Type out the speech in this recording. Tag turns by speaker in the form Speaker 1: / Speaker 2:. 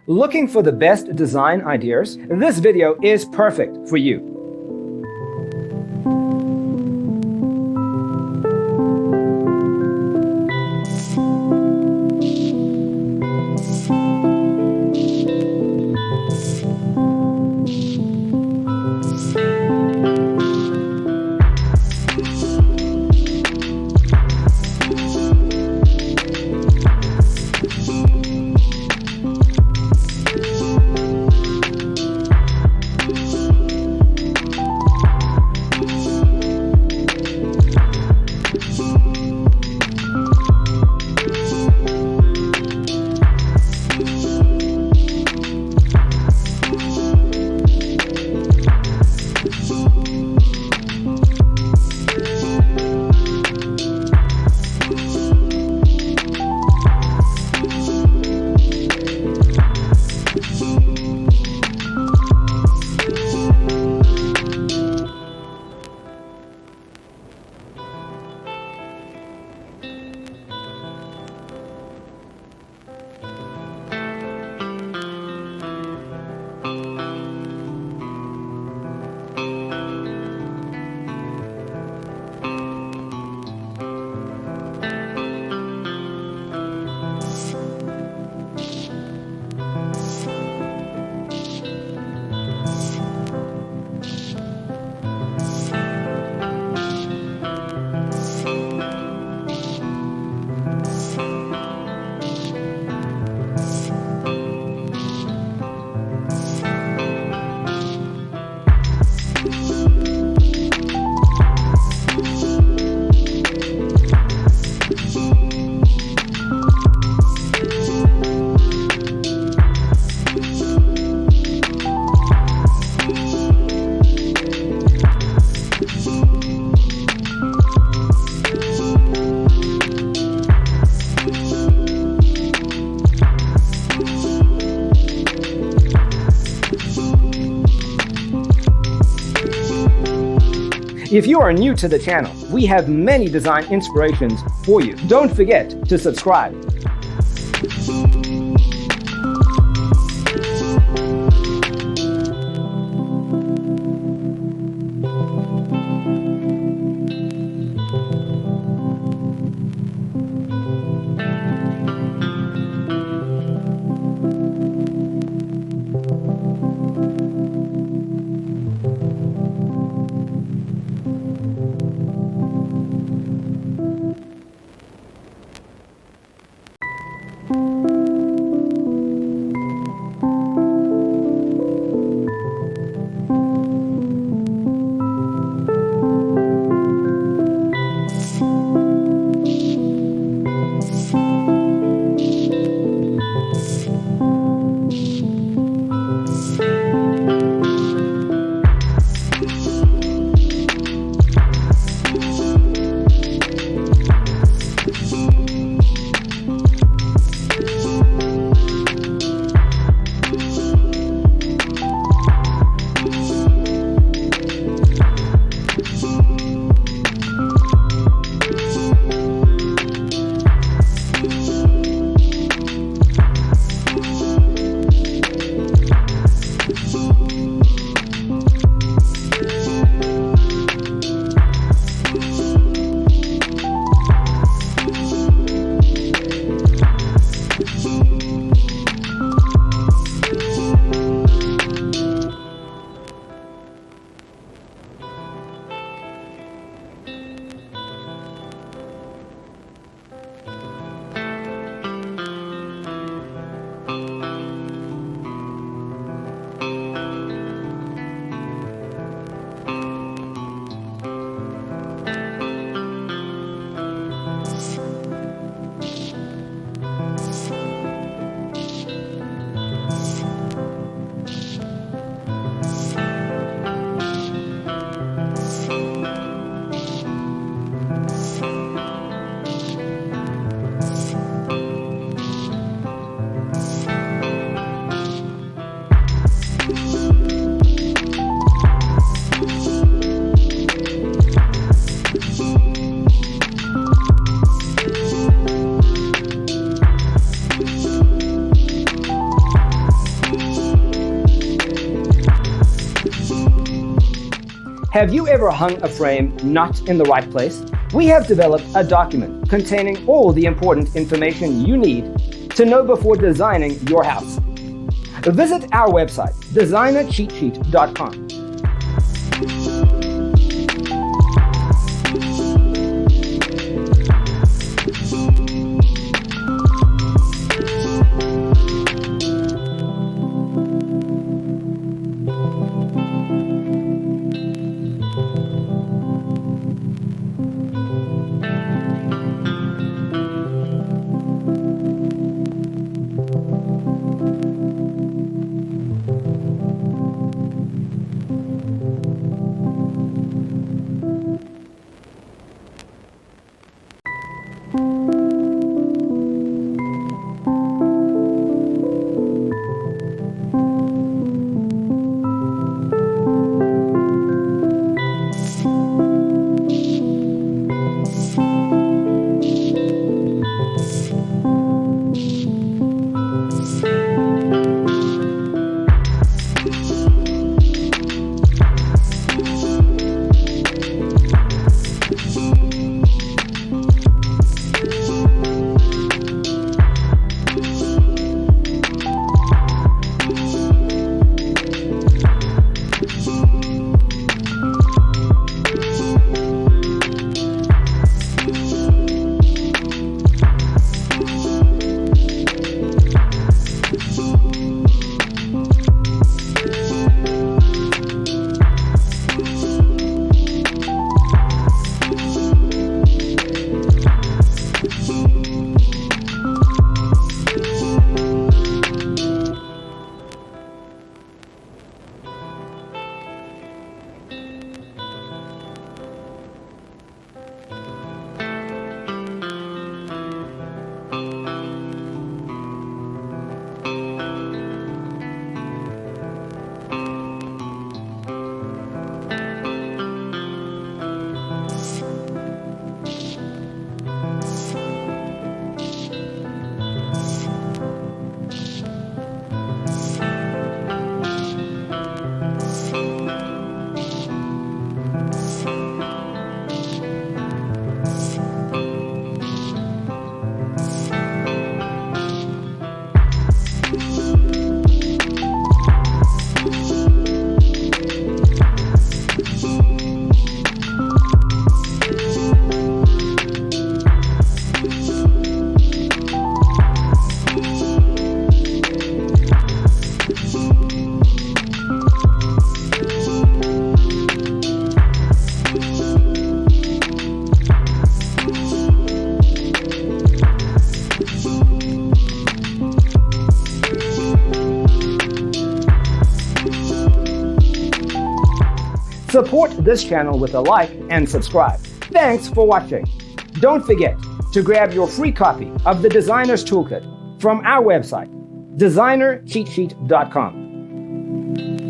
Speaker 1: Looking for the best design ideas? This video is perfect for you. If you are new to the channel, we have many design inspirations for you. Don't forget to subscribe. Have you ever hung a frame not in the right place? We have developed a document containing all the important information you need to know before designing your house. Visit our website, designercheatsheet.com. Support this channel with a like and subscribe. Thanks for watching. Don't forget to grab your free copy of the Designer's Toolkit from our website, designercheatsheet.com.